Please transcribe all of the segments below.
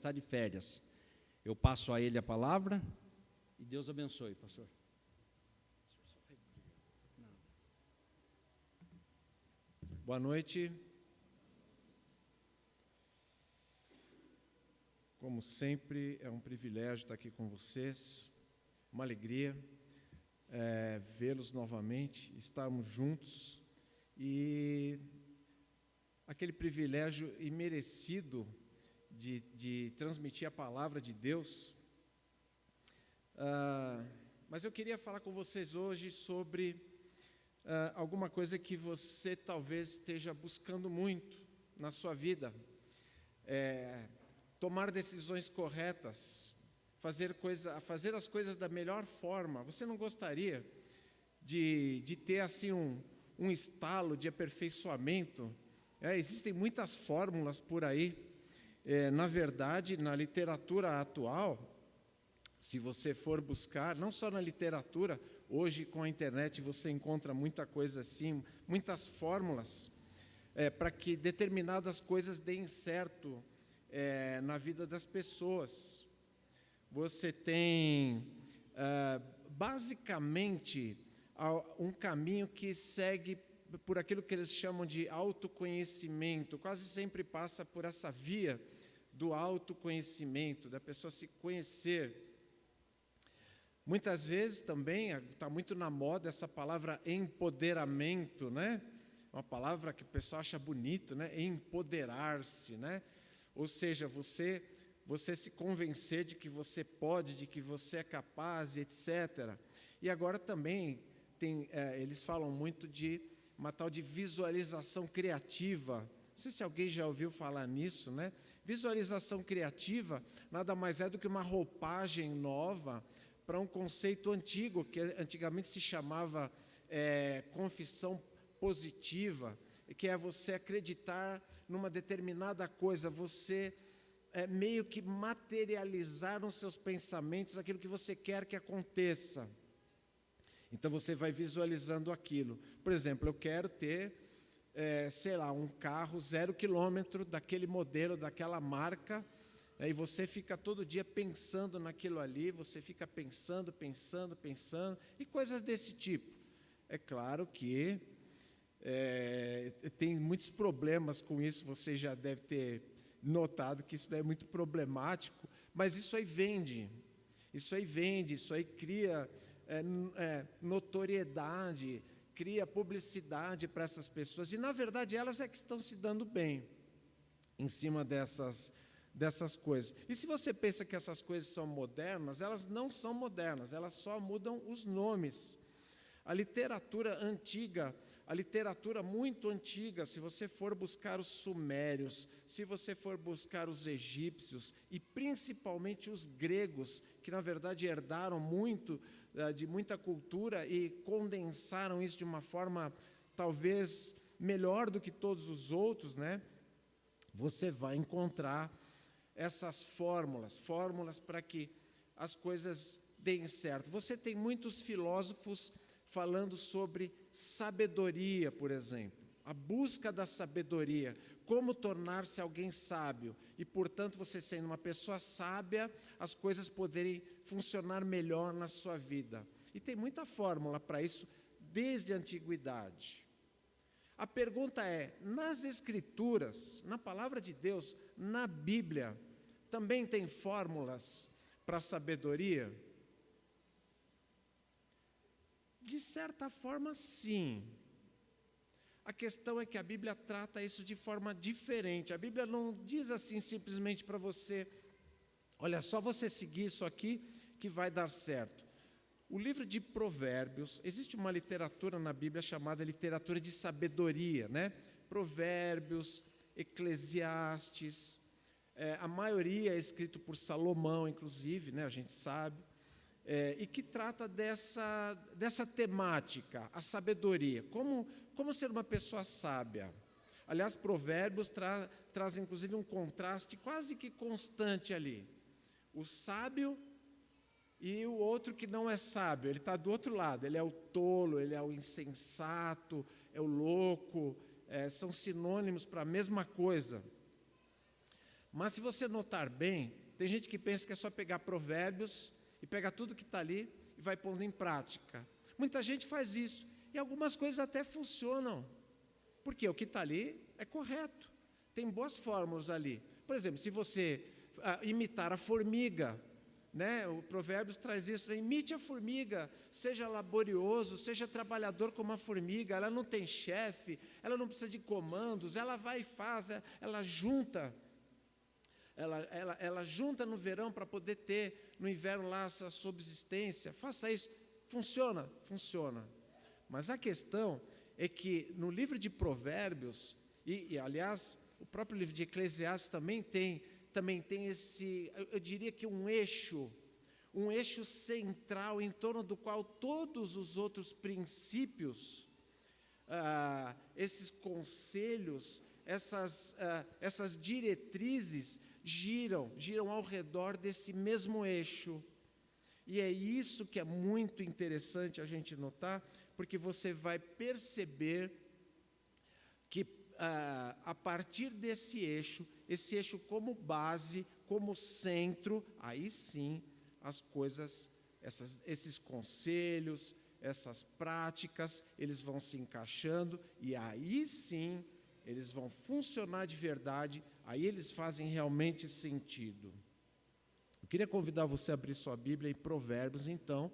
está de férias. Eu passo a ele a palavra e Deus abençoe, pastor. Boa noite. Como sempre, é um privilégio estar aqui com vocês, uma alegria vê-los novamente, estarmos juntos e aquele privilégio imerecido de transmitir a palavra de Deus. Mas eu queria falar com vocês hoje sobre alguma coisa que você talvez esteja buscando muito na sua vida. Tomar decisões corretas, fazer as coisas da melhor forma. Você não gostaria de ter assim um estalo de aperfeiçoamento? Existem muitas fórmulas por aí. Na verdade, na literatura atual, se você for buscar, não só na literatura, hoje com a internet você encontra muita coisa assim, muitas fórmulas para que determinadas coisas deem certo na vida das pessoas. Você tem basicamente um caminho que segue por aquilo que eles chamam de autoconhecimento, quase sempre passa por essa via do autoconhecimento, da pessoa se conhecer. Muitas vezes também está muito na moda essa palavra empoderamento, né? Uma palavra que o pessoal acha bonito, né? Empoderar-se, né? Ou seja, você se convencer de que você pode, de que você é capaz, etc. E agora também eles falam muito de uma tal de visualização criativa. Não sei se alguém já ouviu falar nisso, né? Visualização criativa nada mais é do que uma roupagem nova para um conceito antigo, que antigamente se chamava confissão positiva, que é você acreditar numa determinada coisa, você meio que materializar nos seus pensamentos aquilo que você quer que aconteça. Então você vai visualizando aquilo. Por exemplo, eu quero ter, um carro 0 km daquele modelo, daquela marca, e você fica todo dia pensando naquilo ali, você fica pensando, e coisas desse tipo. É claro que tem muitos problemas com isso, você já deve ter notado que isso daí é muito problemático, mas isso aí vende, isso aí cria notoriedade, cria publicidade para essas pessoas, e na verdade elas é que estão se dando bem em cima dessas coisas. E se você pensa que essas coisas são modernas, elas não são modernas, elas só mudam os nomes. A literatura antiga, a literatura muito antiga, se você for buscar os sumérios, se você for buscar os egípcios e principalmente os gregos, que na verdade herdaram muito de muita cultura e condensaram isso de uma forma talvez melhor do que todos os outros, né? Você vai encontrar essas fórmulas para que as coisas deem certo. Você tem muitos filósofos falando sobre sabedoria, por exemplo, a busca da sabedoria, como tornar-se alguém sábio e, portanto, você sendo uma pessoa sábia, as coisas poderem funcionar melhor na sua vida. E tem muita fórmula para isso desde a antiguidade. A pergunta é, nas Escrituras, na Palavra de Deus, na Bíblia, também tem fórmulas para a sabedoria? De certa forma, sim. A questão é que a Bíblia trata isso de forma diferente. A Bíblia não diz assim simplesmente para você, olha, só você seguir isso aqui que vai dar certo. O livro de Provérbios, existe uma literatura na Bíblia chamada literatura de sabedoria, né? Provérbios, Eclesiastes, a maioria é escrito por Salomão, inclusive, né? A gente sabe. E que trata dessa temática, a sabedoria, como ser uma pessoa sábia. Aliás, Provérbios traz inclusive um contraste quase que constante ali. O sábio e o outro que não é sábio, ele está do outro lado, ele é o tolo, ele é o insensato, é o louco, são sinônimos para a mesma coisa. Mas se você notar bem, tem gente que pensa que é só pegar Provérbios e pegar tudo que está ali e vai pondo em prática. Muita gente faz isso, e algumas coisas até funcionam, porque o que está ali é correto, tem boas fórmulas ali. Por exemplo, se você imitar a formiga, né? O Provérbios traz isso, né? Imite a formiga, seja laborioso, seja trabalhador como a formiga, ela não tem chefe, ela não precisa de comandos, ela vai e faz, ela junta, ela junta no verão para poder ter no inverno lá a sua subsistência. Faça isso, funciona. Mas a questão é que no livro de Provérbios, e aliás, o próprio livro de Eclesiastes também tem esse, eu diria que um eixo central em torno do qual todos os outros princípios, esses conselhos, essas diretrizes giram ao redor desse mesmo eixo. E é isso que é muito interessante a gente notar, porque você vai perceber que a partir desse eixo, esse eixo como base, como centro, aí sim as coisas, esses conselhos, essas práticas, eles vão se encaixando e aí sim eles vão funcionar de verdade, aí eles fazem realmente sentido. Eu queria convidar você a abrir sua Bíblia em Provérbios, então,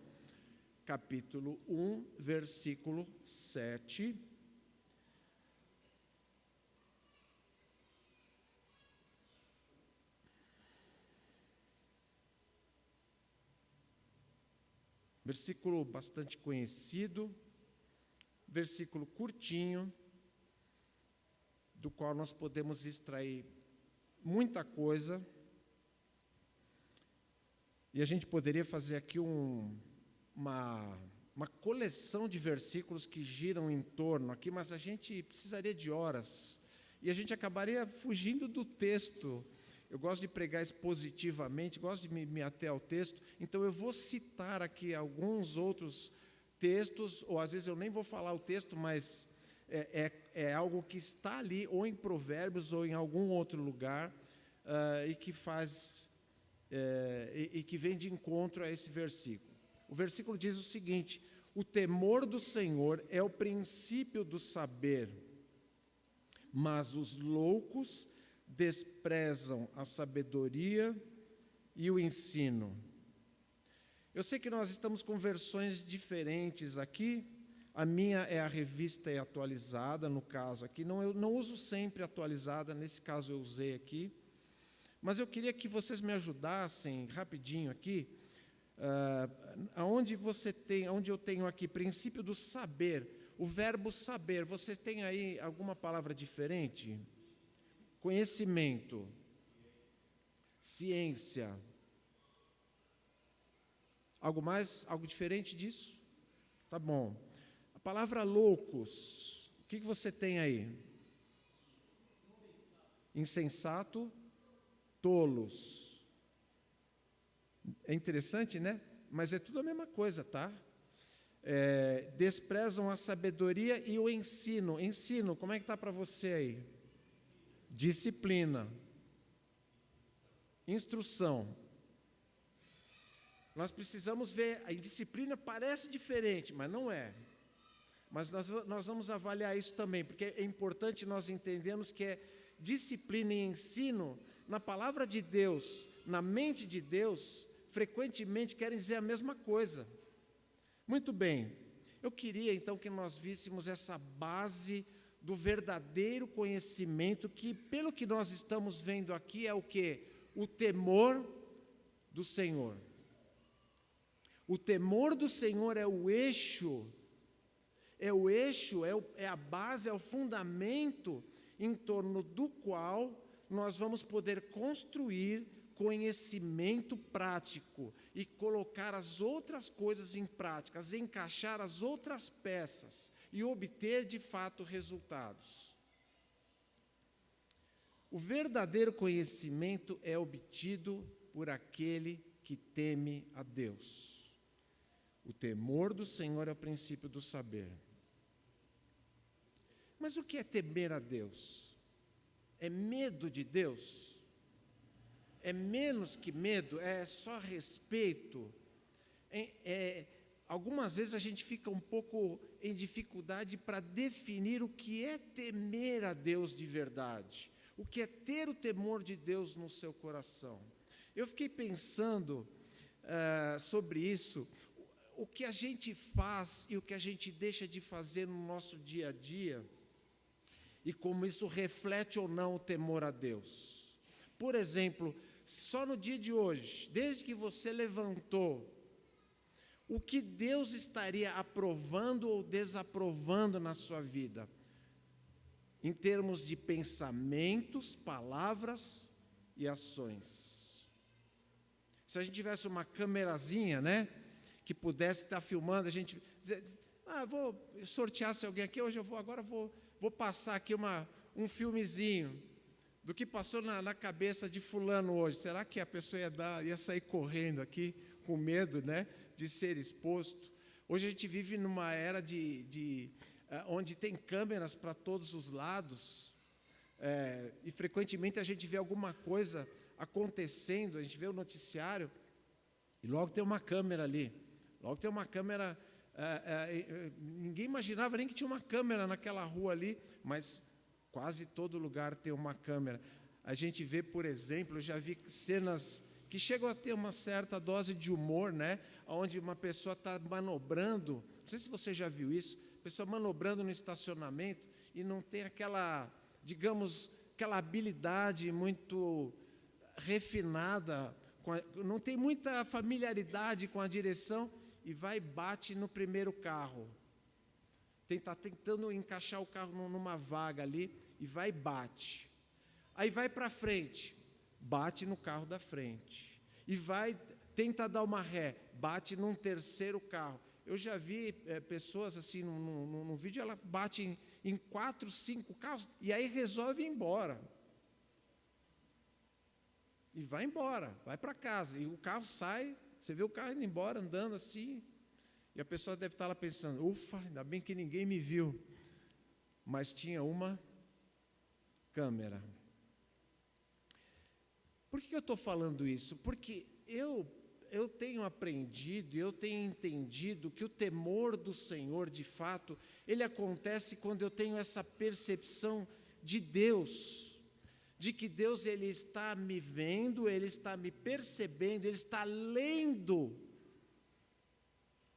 capítulo 1, versículo 7. Versículo bastante conhecido, versículo curtinho, do qual nós podemos extrair muita coisa. E a gente poderia fazer aqui uma coleção de versículos que giram em torno aqui, mas a gente precisaria de horas. E a gente acabaria fugindo do texto. Eu gosto de pregar expositivamente, gosto de me ater ao texto, então eu vou citar aqui alguns outros textos, ou às vezes eu nem vou falar o texto, mas é algo que está ali, ou em Provérbios, ou em algum outro lugar, e que vem de encontro a esse versículo. O versículo diz o seguinte: o temor do Senhor é o princípio do saber, mas os loucos desprezam a sabedoria e o ensino. Eu sei que nós estamos com versões diferentes aqui. A minha é a revista e atualizada, no caso aqui. Eu não uso sempre atualizada, nesse caso eu usei aqui. Mas eu queria que vocês me ajudassem rapidinho aqui, onde eu tenho aqui princípio do saber, o verbo saber. Você tem aí alguma palavra diferente? Conhecimento, ciência. Algo mais? Algo diferente disso? Tá bom. A palavra loucos, o que você tem aí? Insensato, tolos. É interessante, né? Mas é tudo a mesma coisa, tá? Desprezam a sabedoria e o ensino. Ensino, como é que está para você aí? Disciplina, instrução. Nós precisamos ver, a disciplina parece diferente, mas não é. Mas nós vamos avaliar isso também, porque é importante nós entendermos que disciplina e ensino, na palavra de Deus, na mente de Deus, frequentemente querem dizer a mesma coisa. Muito bem, eu queria então que nós víssemos essa base do verdadeiro conhecimento, que pelo que nós estamos vendo aqui é o quê? O temor do Senhor. O temor do Senhor é o eixo, é a base, é o fundamento em torno do qual nós vamos poder construir conhecimento prático e colocar as outras coisas em prática, encaixar as outras peças e obter de fato resultados. O verdadeiro conhecimento é obtido por aquele que teme a Deus. O temor do Senhor é o princípio do saber. Mas o que é temer a Deus? É medo de Deus? é menos que medo, é só respeito. Algumas vezes a gente fica um pouco em dificuldade para definir o que é temer a Deus de verdade, o que é ter o temor de Deus no seu coração. Eu fiquei pensando sobre isso, o que a gente faz e o que a gente deixa de fazer no nosso dia a dia, e como isso reflete ou não o temor a Deus. Por exemplo, só no dia de hoje, desde que você levantou, o que Deus estaria aprovando ou desaprovando na sua vida, em termos de pensamentos, palavras e ações. Se a gente tivesse uma câmerazinha, né, que pudesse estar filmando, a gente dizer, vou sortear se alguém aqui, hoje vou passar aqui um filmezinho do que passou na cabeça de fulano hoje. Será que a pessoa ia sair correndo aqui com medo, né, de ser exposto? Hoje a gente vive numa era onde tem câmeras para todos os lados, e frequentemente a gente vê alguma coisa acontecendo, a gente vê o noticiário e logo tem uma câmera ali, logo tem uma câmera, ninguém imaginava nem que tinha uma câmera naquela rua ali, mas quase todo lugar tem uma câmera. A gente vê, por exemplo, eu já vi cenas que chegam a ter uma certa dose de humor, né? Onde uma pessoa está manobrando, não sei se você já viu isso, pessoa manobrando no estacionamento e não tem aquela, digamos, aquela habilidade muito refinada, não tem muita familiaridade com a direção e vai e bate no primeiro carro. Está tentando encaixar o carro numa vaga ali e vai e bate. Aí vai para frente, bate no carro da frente. E tenta dar uma ré, bate num terceiro carro. Eu já vi pessoas assim, no vídeo, ela bate em 4, 5 carros e aí resolve ir embora. E vai embora, vai para casa. E o carro sai, você vê o carro indo embora, andando assim. E a pessoa deve estar lá pensando, ufa, ainda bem que ninguém me viu. Mas tinha uma câmera. Por que eu estou falando isso? Porque eu tenho aprendido, eu tenho entendido que o temor do Senhor, de fato, ele acontece quando eu tenho essa percepção de Deus, de que Deus ele está me vendo, ele está me percebendo, ele está lendo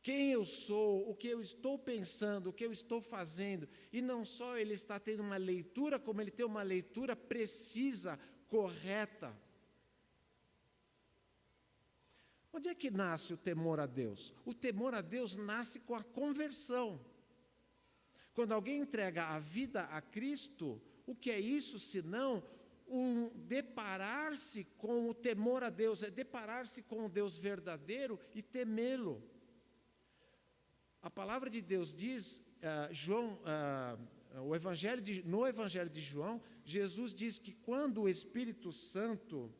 quem eu sou, o que eu estou pensando, o que eu estou fazendo, e não só ele está tendo uma leitura, como ele tem uma leitura precisa, correta. Onde é que nasce o temor a Deus? O temor a Deus nasce com a conversão. Quando alguém entrega a vida a Cristo, o que é isso senão um deparar-se com o temor a Deus, é deparar-se com o Deus verdadeiro e temê-lo. A palavra de Deus diz, no Evangelho de João, Jesus diz que quando o Espírito Santo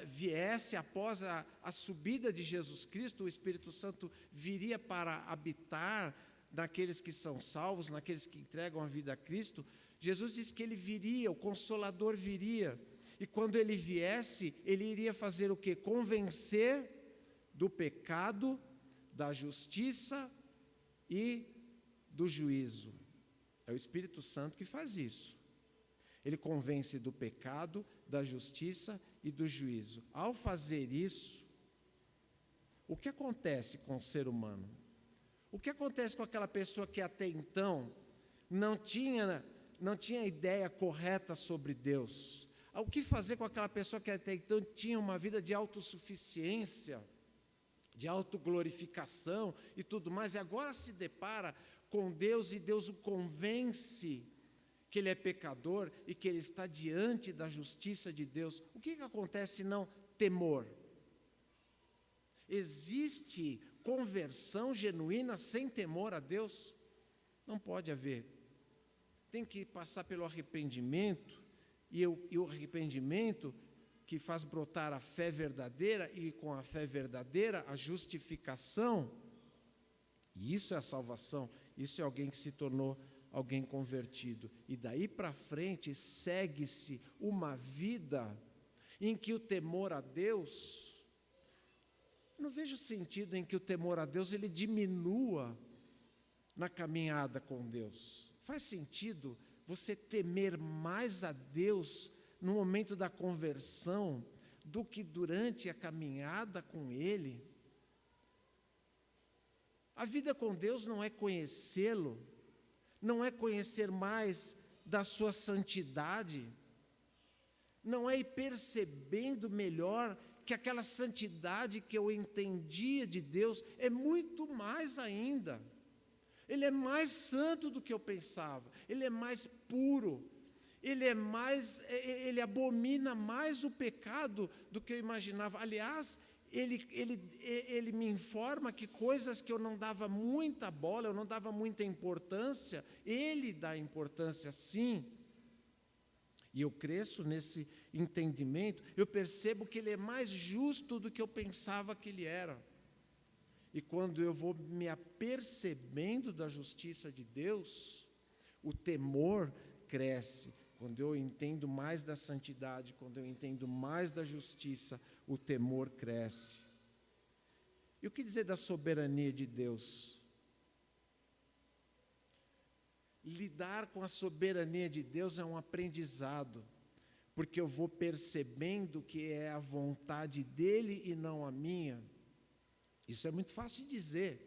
viesse após a subida de Jesus Cristo, o Espírito Santo viria para habitar naqueles que são salvos, naqueles que entregam a vida a Cristo. Jesus disse que ele viria, o Consolador viria, e quando ele viesse, ele iria fazer o quê? Convencer do pecado, da justiça e do juízo. É o Espírito Santo que faz isso. Ele convence do pecado, da justiça e do juízo. Ao fazer isso, o que acontece com o ser humano? O que acontece com aquela pessoa que até então não tinha ideia correta sobre Deus? O que fazer com aquela pessoa que até então tinha uma vida de autossuficiência, de autoglorificação e tudo mais, e agora se depara com Deus e Deus o convence que ele é pecador e que ele está diante da justiça de Deus? O que acontece senão temor? Existe conversão genuína sem temor a Deus? Não pode haver. Tem que passar pelo arrependimento, e o arrependimento que faz brotar a fé verdadeira, e com a fé verdadeira a justificação, e isso é a salvação, isso é alguém que se tornou alguém convertido, e daí para frente segue-se uma vida em que o temor a Deus, eu não vejo sentido em que o temor a Deus ele diminua na caminhada com Deus. Faz sentido você temer mais a Deus no momento da conversão do que durante a caminhada com Ele? A vida com Deus não é conhecê-lo, não é conhecer mais da sua santidade, não é ir percebendo melhor que aquela santidade que eu entendia de Deus é muito mais ainda. Ele é mais santo do que eu pensava, Ele é mais puro, Ele abomina mais o pecado do que eu imaginava. Aliás, Ele me informa que coisas que eu não dava muita bola, eu não dava muita importância, Ele dá importância sim. E eu cresço nesse entendimento, eu percebo que Ele é mais justo do que eu pensava que Ele era. E quando eu vou me apercebendo da justiça de Deus, o temor cresce. Quando eu entendo mais da santidade, quando eu entendo mais da justiça, o temor cresce. E o que dizer da soberania de Deus? Lidar com a soberania de Deus é um aprendizado, porque eu vou percebendo que é a vontade dEle e não a minha. Isso é muito fácil de dizer.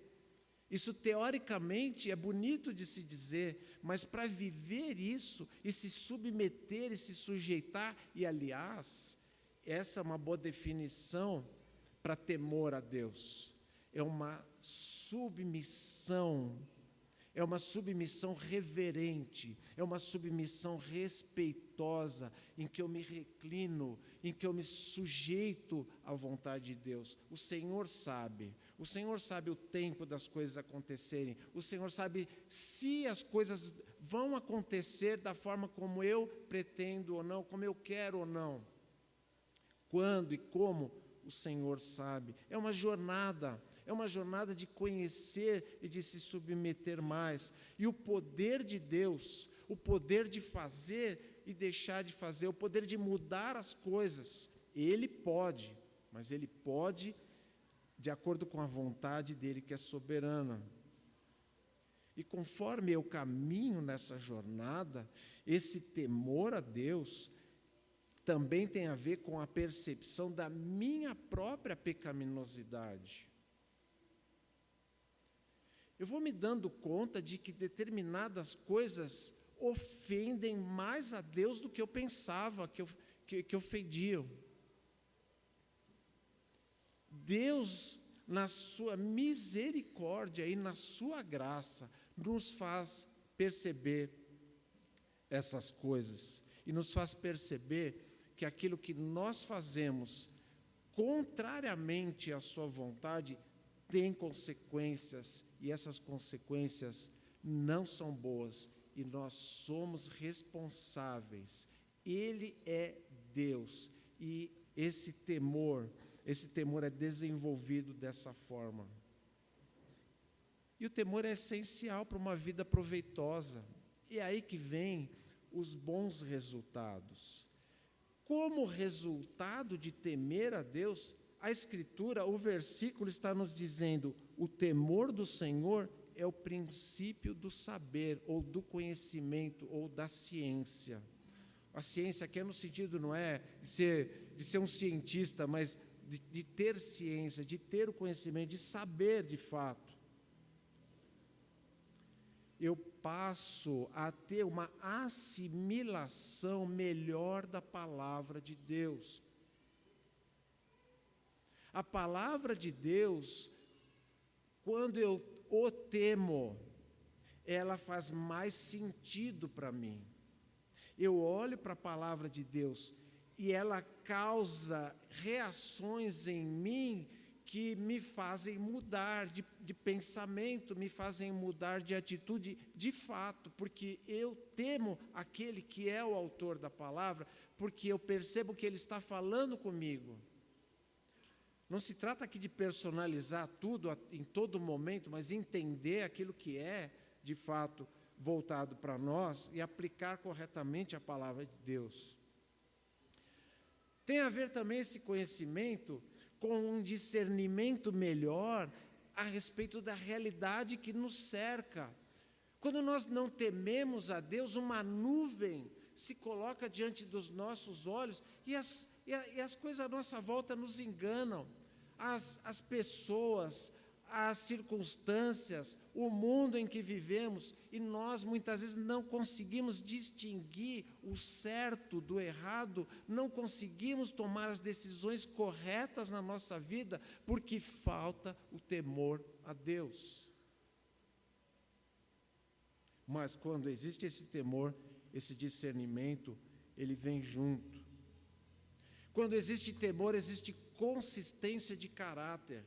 Isso teoricamente é bonito de se dizer, mas para viver isso e se submeter e se sujeitar, e aliás, essa é uma boa definição para temor a Deus. É uma submissão reverente, é uma submissão respeitosa, em que eu me reclino, em que eu me sujeito à vontade de Deus. O Senhor sabe o tempo das coisas acontecerem, o Senhor sabe se as coisas vão acontecer da forma como eu pretendo ou não, como eu quero ou não. Quando e como, o Senhor sabe. É uma jornada de conhecer e de se submeter mais. E o poder de Deus, o poder de fazer e deixar de fazer, o poder de mudar as coisas, Ele pode, mas Ele pode de acordo com a vontade dEle, que é soberana. E conforme eu caminho nessa jornada, esse temor a Deus também tem a ver com a percepção da minha própria pecaminosidade. Eu vou me dando conta de que determinadas coisas ofendem mais a Deus do que eu pensava que ofendiam. Deus, na sua misericórdia e na sua graça, nos faz perceber essas coisas e nos faz perceber que aquilo que nós fazemos contrariamente à sua vontade tem consequências, e essas consequências não são boas, e nós somos responsáveis. Ele é Deus, e esse temor é desenvolvido dessa forma. E o temor é essencial para uma vida proveitosa, e é aí que vem os bons resultados. Como resultado de temer a Deus, a Escritura, o versículo está nos dizendo: o temor do Senhor é o princípio do saber, ou do conhecimento, ou da ciência. A ciência aqui é no sentido, não é de ser um cientista, mas de ter ciência, de ter o conhecimento, de saber de fato. Eu passo a ter uma assimilação melhor da palavra de Deus. A palavra de Deus, quando eu o temo, ela faz mais sentido para mim. Eu olho para a palavra de Deus e ela causa reações em mim que me fazem mudar de pensamento, me fazem mudar de atitude de fato, porque eu temo aquele que é o autor da palavra, porque eu percebo que ele está falando comigo. Não se trata aqui de personalizar tudo em todo momento, mas entender aquilo que é, de fato, voltado para nós e aplicar corretamente a palavra de Deus. Tem a ver também esse conhecimento com um discernimento melhor a respeito da realidade que nos cerca. Quando nós não tememos a Deus, uma nuvem se coloca diante dos nossos olhos e as coisas à nossa volta nos enganam. As pessoas, as circunstâncias, o mundo em que vivemos, e nós muitas vezes não conseguimos distinguir o certo do errado, não conseguimos tomar as decisões corretas na nossa vida, porque falta o temor a Deus. Mas quando existe esse temor, esse discernimento, ele vem junto. Quando existe temor, existe consistência de caráter.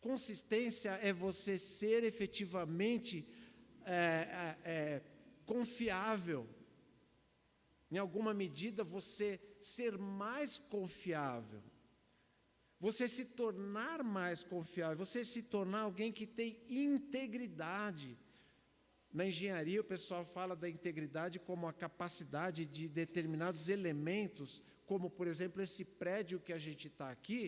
Consistência é você ser efetivamente confiável. Em alguma medida, você ser mais confiável. Você se tornar mais confiável. Você se tornar alguém que tem integridade. Na engenharia, o pessoal fala da integridade como a capacidade de determinados elementos, como, por exemplo, esse prédio que a gente está aqui,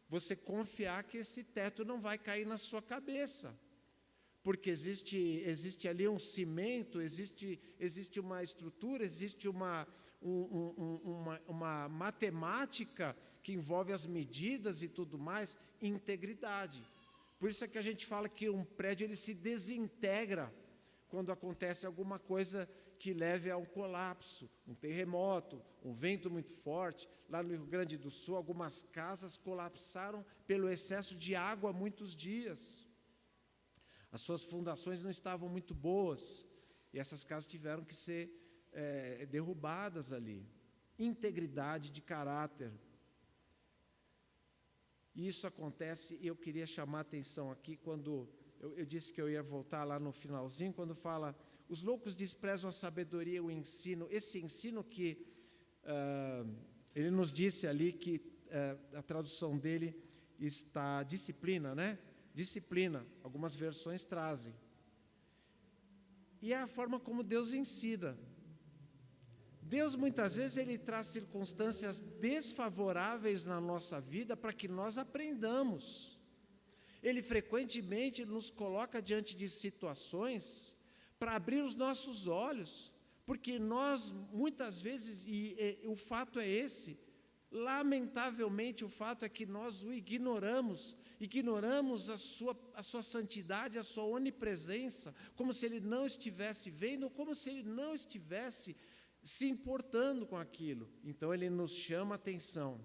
você confiar que esse teto não vai cair na sua cabeça, porque existe ali um cimento, existe uma estrutura, existe uma matemática que envolve as medidas e tudo mais, integridade. Por isso é que a gente fala que um prédio ele se desintegra quando acontece alguma coisa que leve a um colapso, um terremoto, um vento muito forte. Lá no Rio Grande do Sul, algumas casas colapsaram pelo excesso de água há muitos dias. As suas fundações não estavam muito boas, e essas casas tiveram que ser derrubadas ali. Integridade de caráter. E isso acontece, e eu queria chamar a atenção aqui, quando eu disse que eu ia voltar lá no finalzinho, quando fala, os loucos desprezam a sabedoria e o ensino. Esse ensino que ele nos disse ali, que a tradução dele está disciplina, né? Disciplina, algumas versões trazem. E é a forma como Deus ensina. Deus muitas vezes ele traz circunstâncias desfavoráveis na nossa vida para que nós aprendamos. Ele frequentemente nos coloca diante de situações para abrir os nossos olhos, porque nós muitas vezes, e o fato é esse, lamentavelmente o fato é que nós o ignoramos a sua santidade, a sua onipresença, como se ele não estivesse vendo, como se ele não estivesse se importando com aquilo. Então ele nos chama a atenção.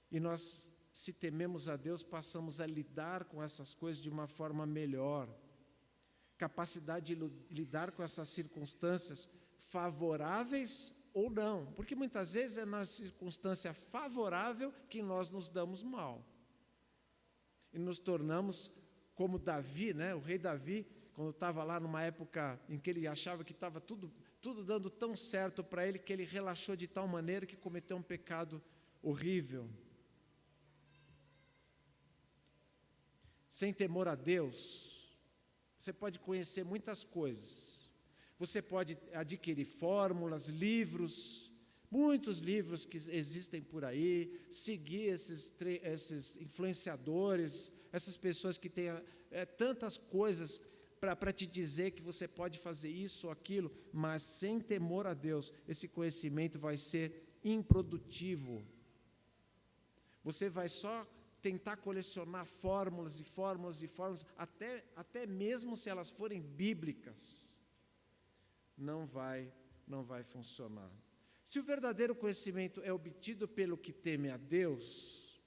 E nós, se tememos a Deus, passamos a lidar com essas coisas de uma forma melhor. Capacidade de lidar com essas circunstâncias favoráveis ou não. Porque muitas vezes é na circunstância favorável que nós nos damos mal. E nos tornamos como Davi, né? O rei Davi, quando estava lá numa época em que ele achava que estava tudo dando tão certo para ele, que ele relaxou de tal maneira que cometeu um pecado horrível. Sem temor a Deus, você pode conhecer muitas coisas. Você pode adquirir fórmulas, livros, muitos livros que existem por aí, seguir esses influenciadores, essas pessoas que têm tantas coisas para te dizer que você pode fazer isso ou aquilo, mas sem temor a Deus, esse conhecimento vai ser improdutivo. Você vai só tentar colecionar fórmulas e fórmulas e fórmulas, até mesmo se elas forem bíblicas, não vai funcionar. Se o verdadeiro conhecimento é obtido pelo que teme a Deus,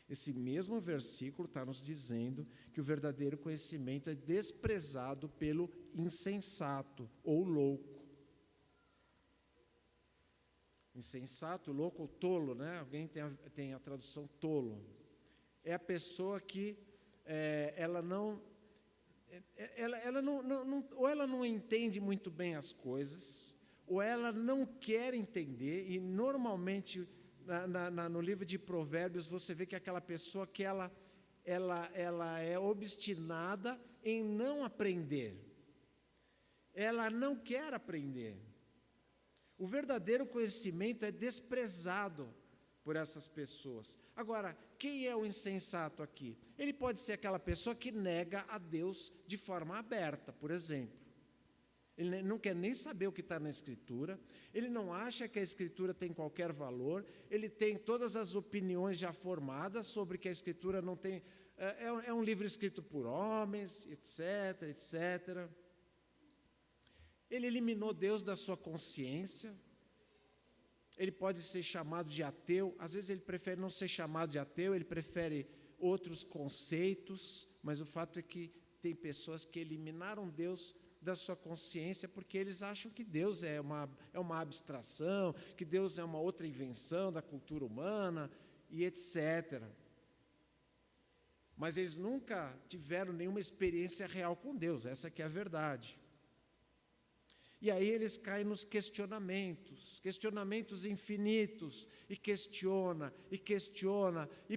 esse mesmo versículo está nos dizendo que o verdadeiro conhecimento é desprezado pelo insensato ou louco. Insensato, louco ou tolo, né? Alguém tem a tradução tolo. É a pessoa que ela não entende muito bem as coisas, ou ela não quer entender, e normalmente no livro de Provérbios você vê que aquela pessoa que ela é obstinada em não aprender, ela não quer aprender. O verdadeiro conhecimento é desprezado por essas pessoas. Agora, quem é o insensato aqui? Ele pode ser aquela pessoa que nega a Deus de forma aberta, por exemplo. Ele não quer nem saber o que está na Escritura, ele não acha que a Escritura tem qualquer valor, ele tem todas as opiniões já formadas sobre que a Escritura não tem... É um livro escrito por homens, etc, etc. Ele eliminou Deus da sua consciência. Ele pode ser chamado de ateu. Às vezes ele prefere não ser chamado de ateu, ele prefere outros conceitos, mas o fato é que tem pessoas que eliminaram Deus da sua consciência porque eles acham que Deus é uma abstração, que Deus é uma outra invenção da cultura humana e etc. Mas eles nunca tiveram nenhuma experiência real com Deus, essa que é a verdade. E aí eles caem nos questionamentos infinitos, e questiona, e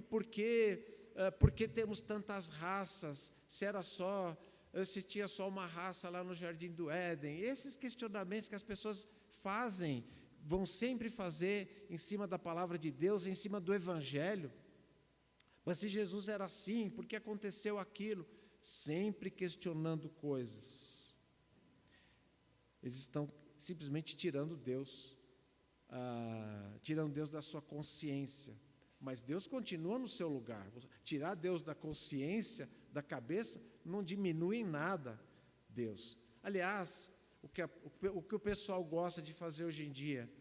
por que temos tantas raças, se tinha só uma raça lá no Jardim do Éden? Esses questionamentos que as pessoas fazem, vão sempre fazer em cima da palavra de Deus, em cima do Evangelho. Mas se Jesus era assim, por que aconteceu aquilo? Sempre questionando coisas. Eles estão simplesmente tirando Deus da sua consciência. Mas Deus continua no seu lugar. Tirar Deus da consciência, da cabeça, não diminui em nada Deus. Aliás, o que o pessoal gosta de fazer hoje em dia,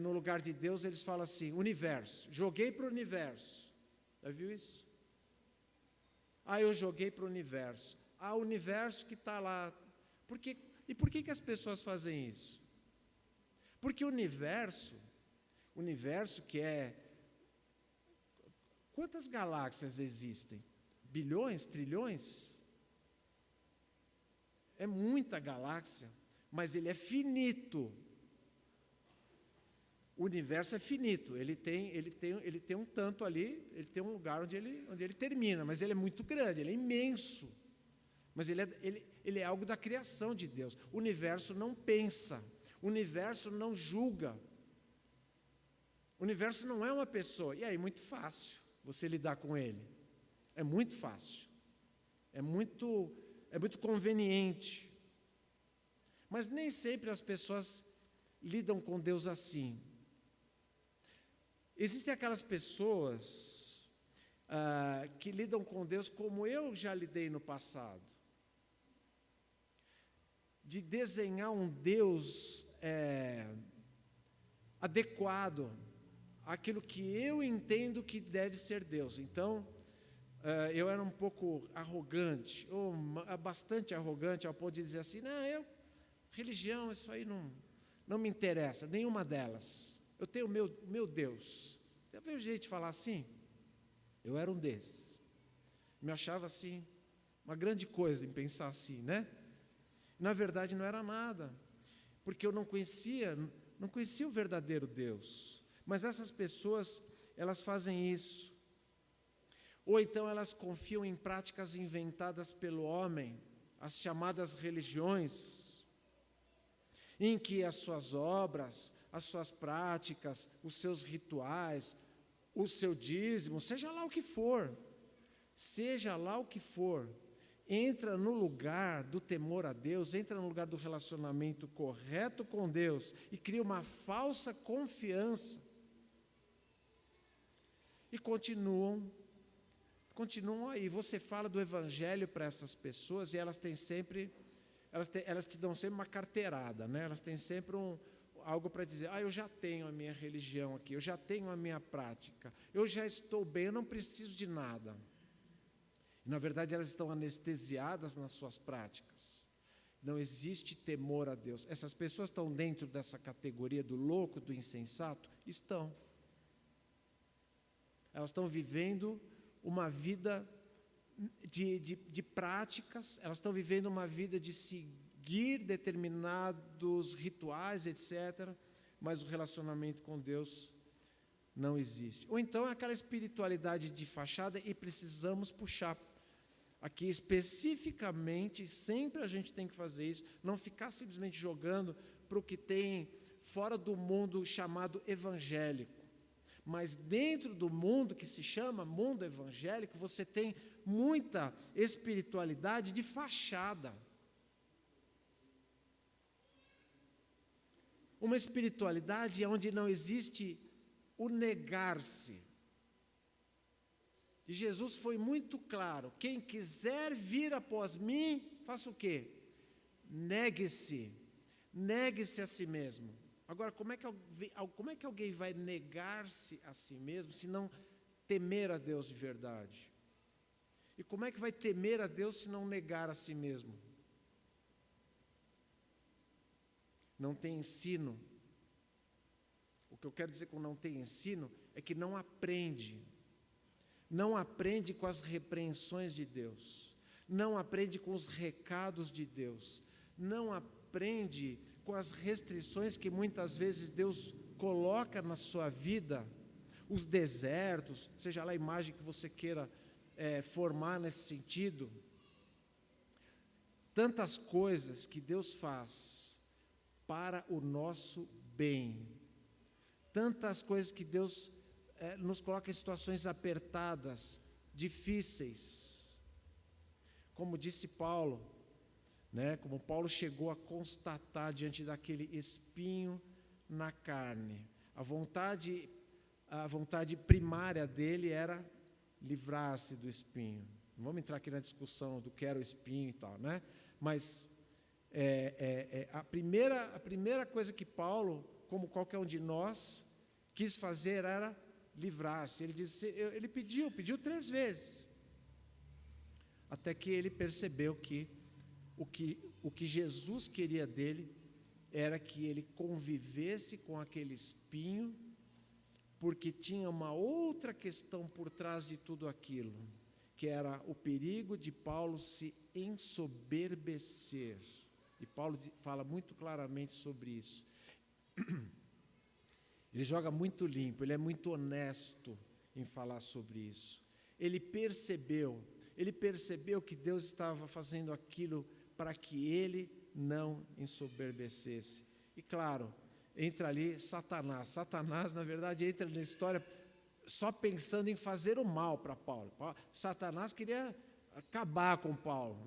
no lugar de Deus, eles falam assim, universo, joguei para o universo. Já viu isso? Eu joguei para o universo. O universo que está lá. E por que as pessoas fazem isso? Porque o universo que é... Quantas galáxias existem? Bilhões, trilhões? É muita galáxia, mas ele é finito. O universo é finito, ele tem um tanto ali, ele tem um lugar onde ele termina, mas ele é muito grande, ele é imenso. Mas ele é algo da criação de Deus. O universo não pensa, o universo não julga. O universo não é uma pessoa. E aí, muito fácil você lidar com ele. É muito fácil. É muito conveniente. Mas nem sempre as pessoas lidam com Deus assim. Existem aquelas pessoas que lidam com Deus como eu já lidei no passado. De desenhar um Deus adequado àquilo que eu entendo que deve ser Deus. Então, eu era um pouco arrogante, ou bastante arrogante, ao ponto de dizer assim, religião, isso aí não me interessa, nenhuma delas. Eu tenho o meu Deus. Já veio gente falar assim? Eu era um desses. Me achava assim, uma grande coisa em pensar assim, né? Na verdade não era nada, porque eu não conhecia o verdadeiro Deus. Mas essas pessoas, elas fazem isso. Ou então elas confiam em práticas inventadas pelo homem, as chamadas religiões, em que as suas obras, as suas práticas, os seus rituais, o seu dízimo, seja lá o que for, entra no lugar do temor a Deus, entra no lugar do relacionamento correto com Deus e cria uma falsa confiança. E continuam aí. Você fala do Evangelho para essas pessoas e elas te dão sempre uma carteirada, né? Elas têm sempre algo para dizer, eu já tenho a minha religião aqui, eu já tenho a minha prática, eu já estou bem, eu não preciso de nada. E, na verdade, elas estão anestesiadas nas suas práticas. Não existe temor a Deus. Essas pessoas estão dentro dessa categoria do louco, do insensato? Estão. Elas estão vivendo uma vida de práticas, elas estão vivendo uma vida de seguir determinados rituais, etc., mas o relacionamento com Deus não existe. Ou então é aquela espiritualidade de fachada e precisamos puxar aqui especificamente, sempre a gente tem que fazer isso, não ficar simplesmente jogando para o que tem fora do mundo chamado evangélico. Mas dentro do mundo que se chama mundo evangélico, você tem muita espiritualidade de fachada. Uma espiritualidade onde não existe o negar-se. E Jesus foi muito claro: quem quiser vir após mim, faça o quê? Negue-se. Negue-se a si mesmo. Agora, como é que alguém vai negar-se a si mesmo se não temer a Deus de verdade? E como é que vai temer a Deus se não negar a si mesmo? Não tem ensino. O que eu quero dizer com não tem ensino é que não aprende. Não aprende com as repreensões de Deus. Não aprende com os recados de Deus. Não aprende com as restrições que muitas vezes Deus coloca na sua vida, os desertos, seja lá a imagem que você queira formar nesse sentido. Tantas coisas que Deus faz para o nosso bem. Tantas coisas que Deus nos coloca em situações apertadas, difíceis. Como disse Paulo, como Paulo chegou a constatar diante daquele espinho na carne. A vontade primária dele era livrar-se do espinho. Não vamos entrar aqui na discussão do que era o espinho e tal, Mas a primeira coisa que Paulo, como qualquer um de nós, quis fazer era livrar-se. Ele pediu 3 vezes, até que ele percebeu que o que Jesus queria dele era que ele convivesse com aquele espinho, porque tinha uma outra questão por trás de tudo aquilo, que era o perigo de Paulo se ensoberbecer. E Paulo fala muito claramente sobre isso. Ele joga muito limpo, ele é muito honesto em falar sobre isso. Ele percebeu que Deus estava fazendo aquilo para que ele não ensoberbecesse. E claro, entra ali Satanás. Satanás, na verdade, entra na história só pensando em fazer o mal para Paulo. Satanás queria acabar com Paulo,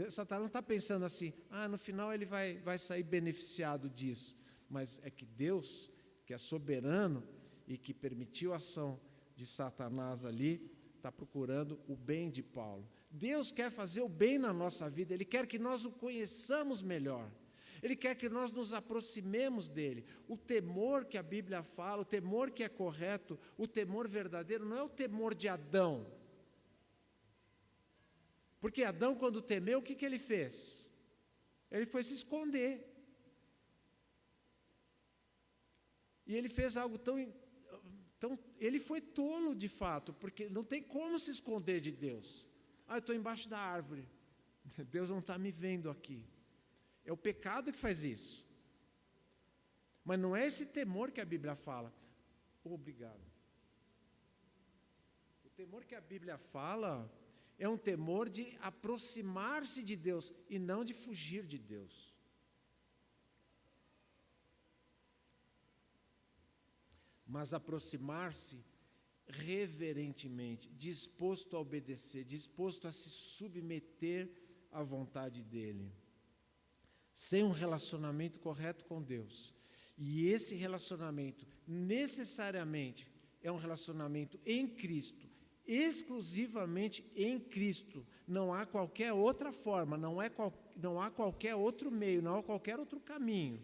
Satanás não está pensando assim, no final ele vai sair beneficiado disso. Mas é que Deus, que é soberano e que permitiu a ação de Satanás ali, está procurando o bem de Paulo. Deus quer fazer o bem na nossa vida, Ele quer que nós o conheçamos melhor, Ele quer que nós nos aproximemos dEle. O temor que a Bíblia fala, o temor que é correto, o temor verdadeiro, não é o temor de Adão. Porque Adão, quando temeu, o que ele fez? Ele foi se esconder. E ele fez algo tão ele foi tolo de fato, porque não tem como se esconder de Deus. Eu estou embaixo da árvore, Deus não está me vendo aqui. É o pecado que faz isso. Mas não é esse temor que a Bíblia fala. Obrigado. O temor que a Bíblia fala é um temor de aproximar-se de Deus e não de fugir de Deus. Mas aproximar-se reverentemente, disposto a obedecer, disposto a se submeter à vontade dEle. Sem um relacionamento correto com Deus. E esse relacionamento, necessariamente, é um relacionamento em Cristo, exclusivamente em Cristo. Não há qualquer outra forma, não há qualquer outro meio, não há qualquer outro caminho.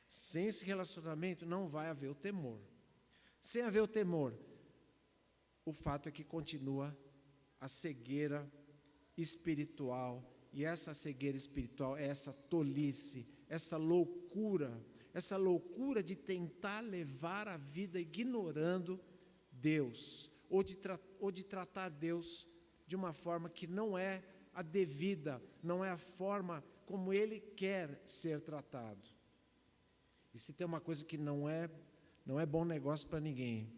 Sem esse relacionamento não vai haver o temor. Sem haver o temor, o fato é que continua a cegueira espiritual, e essa cegueira espiritual é essa tolice, essa loucura de tentar levar a vida ignorando Deus, ou de tratar Deus de uma forma que não é a devida, não é a forma como Ele quer ser tratado. E se tem uma coisa que não é bom negócio para ninguém,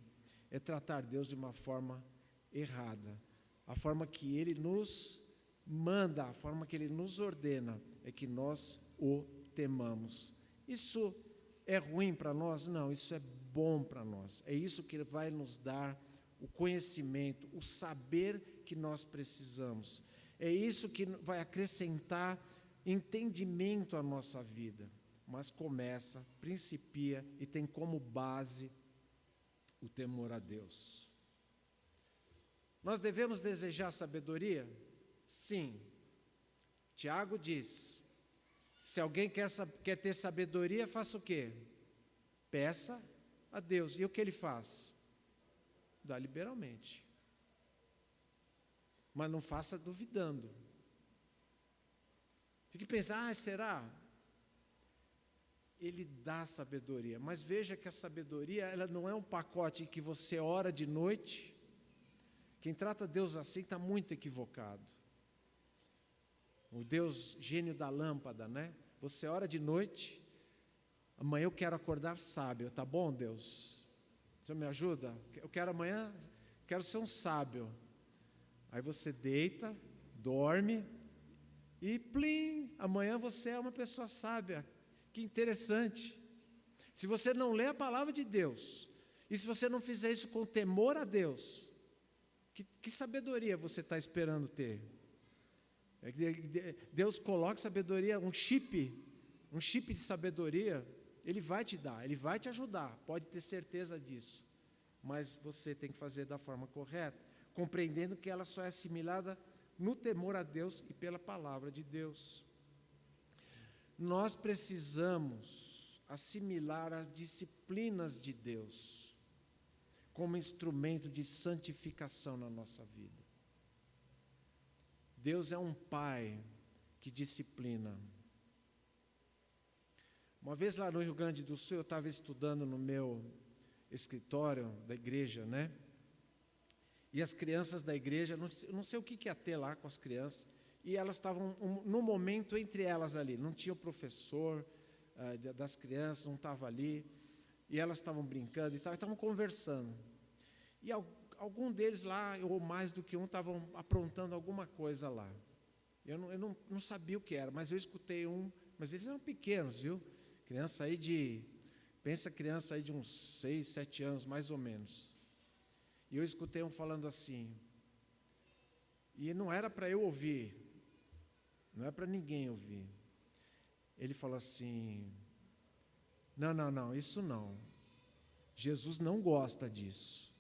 é tratar Deus de uma forma errada. A forma que Ele nos manda, a forma que Ele nos ordena, é que nós o temamos. Isso é ruim para nós? Não, isso é bom para nós. É isso que vai nos dar o conhecimento, o saber que nós precisamos. É isso que vai acrescentar entendimento à nossa vida. Mas começa, principia e tem como base o temor a Deus. Nós devemos desejar sabedoria? Sim. Tiago diz, se alguém quer ter sabedoria, faça o quê? Peça a Deus. E o que ele faz? Dá liberalmente. Mas não faça duvidando. Fique pensando, será? Ele dá sabedoria, mas veja que a sabedoria, ela não é um pacote que você ora de noite. Quem trata Deus assim está muito equivocado. O Deus gênio da lâmpada, né? Você ora de noite, amanhã eu quero acordar sábio, tá bom, Deus? Você me ajuda? Eu quero amanhã, quero ser um sábio. Aí você deita, dorme e plim, amanhã você é uma pessoa sábia. Que interessante. Se você não lê a palavra de Deus, e se você não fizer isso com temor a Deus, que sabedoria você está esperando ter? Deus coloca sabedoria, um chip de sabedoria, Ele vai te dar, Ele vai te ajudar, pode ter certeza disso. Mas você tem que fazer da forma correta, compreendendo que ela só é assimilada no temor a Deus e pela palavra de Deus. Nós precisamos assimilar as disciplinas de Deus como instrumento de santificação na nossa vida. Deus é um Pai que disciplina. Uma vez lá no Rio Grande do Sul, eu estava estudando no meu escritório da igreja, né? E as crianças da igreja, não sei o que ia ter lá com as crianças, e elas estavam, no momento entre elas ali, não tinha o professor das crianças, não estava ali, e elas estavam brincando e tal, estavam conversando. E algum deles lá, ou mais do que um, estavam aprontando alguma coisa lá. Eu não sabia o que era, mas eu escutei mas eles eram pequenos, viu? Pensa criança aí de uns 6, 7 anos, mais ou menos. E eu escutei um falando assim, e não era para eu ouvir, não é para ninguém ouvir. Ele falou assim, não, isso não. Jesus não gosta disso.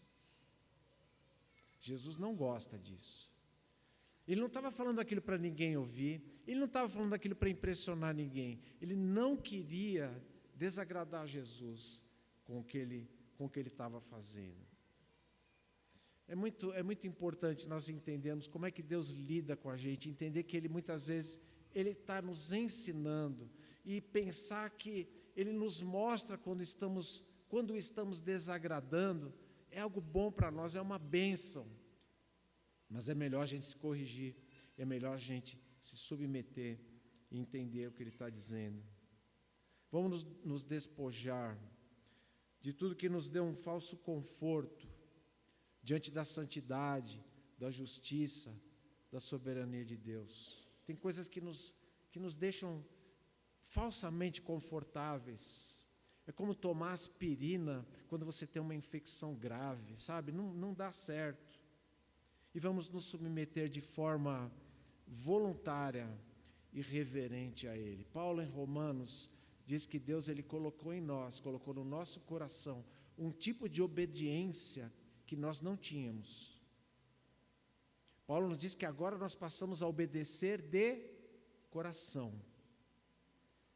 Jesus não gosta disso. Ele não estava falando aquilo para ninguém ouvir, ele não estava falando aquilo para impressionar ninguém, ele não queria desagradar Jesus com o que ele estava fazendo. É muito importante nós entendermos como é que Deus lida com a gente, entender que Ele muitas vezes Ele está nos ensinando e pensar que Ele nos mostra quando estamos desagradando, é algo bom para nós, é uma bênção. Mas é melhor a gente se corrigir, é melhor a gente se submeter e entender o que Ele está dizendo. Vamos nos despojar de tudo que nos dê um falso conforto diante da santidade, da justiça, da soberania de Deus. Tem coisas que nos deixam falsamente confortáveis. É como tomar aspirina quando você tem uma infecção grave, sabe? Não dá certo. E vamos nos submeter de forma voluntária e reverente a Ele. Paulo, em Romanos, diz que Deus ele colocou em nós, colocou no nosso coração um tipo de obediência que nós não tínhamos. Paulo nos diz que agora nós passamos a obedecer de coração.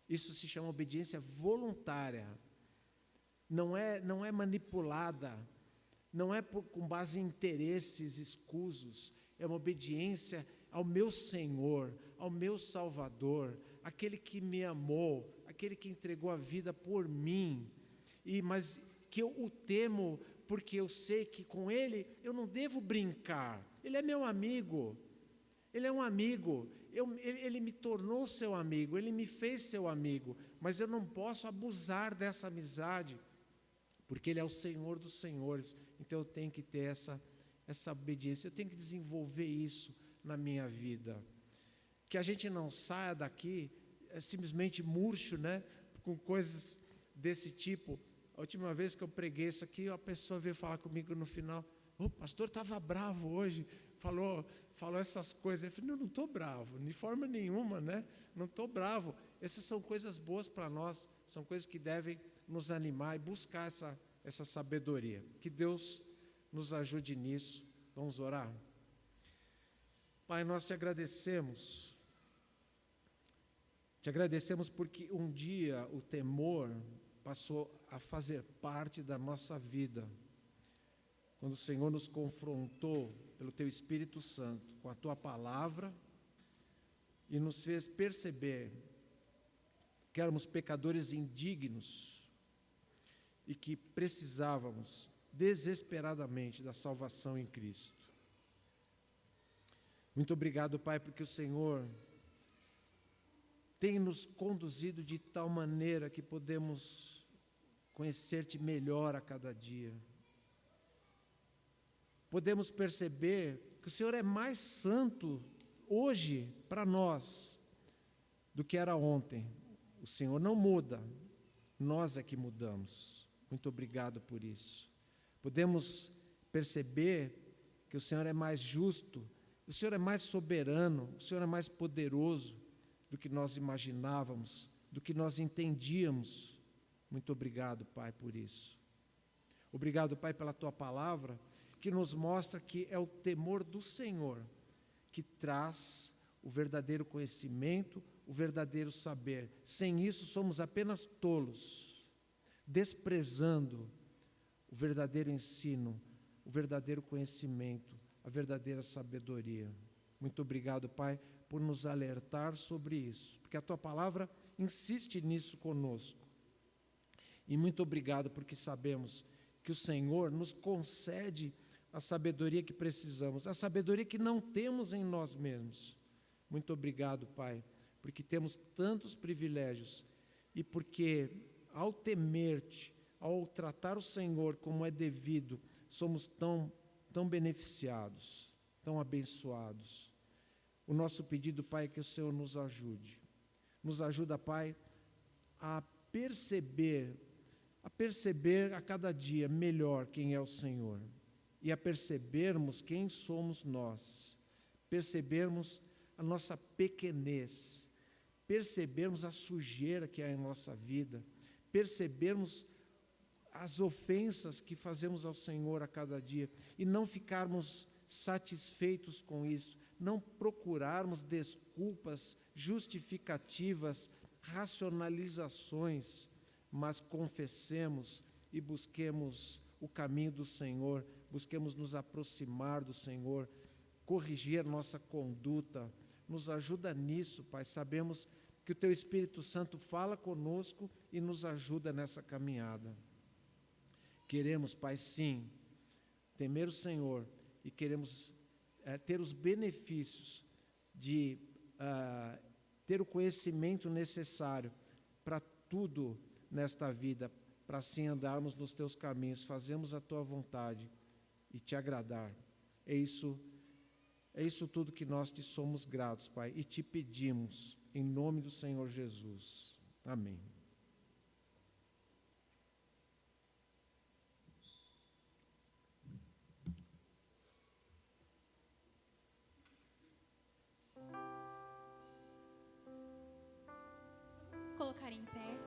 Isso se chama obediência voluntária. Não é manipulada, não é com base em interesses escusos, é uma obediência ao meu Senhor, ao meu Salvador, aquele que me amou, aquele que entregou a vida por mim, mas que eu o temo porque eu sei que com Ele eu não devo brincar. Ele é meu amigo, Ele é um amigo, Ele me tornou seu amigo, Ele me fez seu amigo, mas eu não posso abusar dessa amizade, porque Ele é o Senhor dos senhores, então eu tenho que ter essa obediência, eu tenho que desenvolver isso na minha vida. Que a gente não saia daqui simplesmente murcho, né, com coisas desse tipo. A última vez que eu preguei isso aqui, a pessoa veio falar comigo no final: o pastor estava bravo hoje, falou essas coisas. Eu falei: não estou bravo, de forma nenhuma, né? Não estou bravo. Essas são coisas boas para nós, são coisas que devem nos animar e buscar essa sabedoria. Que Deus nos ajude nisso. Vamos orar? Pai, nós te agradecemos. Te agradecemos porque um dia o temor passou a fazer parte da nossa vida. Quando o Senhor nos confrontou pelo Teu Espírito Santo, com a Tua Palavra, e nos fez perceber que éramos pecadores indignos e que precisávamos desesperadamente da salvação em Cristo. Muito obrigado, Pai, porque o Senhor tem nos conduzido de tal maneira que podemos conhecer-te melhor a cada dia. Podemos perceber que o Senhor é mais santo hoje para nós do que era ontem. O Senhor não muda, nós é que mudamos. Muito obrigado por isso. Podemos perceber que o Senhor é mais justo, o Senhor é mais soberano, o Senhor é mais poderoso do que nós imaginávamos, do que nós entendíamos. Muito obrigado, Pai, por isso. Obrigado, Pai, pela Tua Palavra, que nos mostra que é o temor do Senhor que traz o verdadeiro conhecimento, o verdadeiro saber. Sem isso, somos apenas tolos, desprezando o verdadeiro ensino, o verdadeiro conhecimento, a verdadeira sabedoria. Muito obrigado, Pai, por nos alertar sobre isso, porque a Tua Palavra insiste nisso conosco. E muito obrigado porque sabemos que o Senhor nos concede a sabedoria que precisamos, a sabedoria que não temos em nós mesmos. Muito obrigado, Pai, porque temos tantos privilégios e porque ao temer-te, ao tratar o Senhor como é devido, somos tão beneficiados, tão abençoados. O nosso pedido, Pai, é que o Senhor nos ajude. Nos ajuda, Pai, a perceber a cada dia melhor quem é o Senhor e a percebermos quem somos nós, percebermos a nossa pequenez, percebermos a sujeira que há em nossa vida, percebermos as ofensas que fazemos ao Senhor a cada dia e não ficarmos satisfeitos com isso, não procurarmos desculpas, justificativas, racionalizações, mas confessemos e busquemos o caminho do Senhor, busquemos nos aproximar do Senhor, corrigir nossa conduta. Nos ajuda nisso, Pai. Sabemos que o Teu Espírito Santo fala conosco e nos ajuda nessa caminhada. Queremos, Pai, sim, temer o Senhor e queremos ter os benefícios de ter o conhecimento necessário para tudo nesta vida, para assim andarmos nos Teus caminhos, fazermos a Tua vontade e Te agradar. É isso tudo que nós Te somos gratos, Pai, e Te pedimos, em nome do Senhor Jesus. Amém.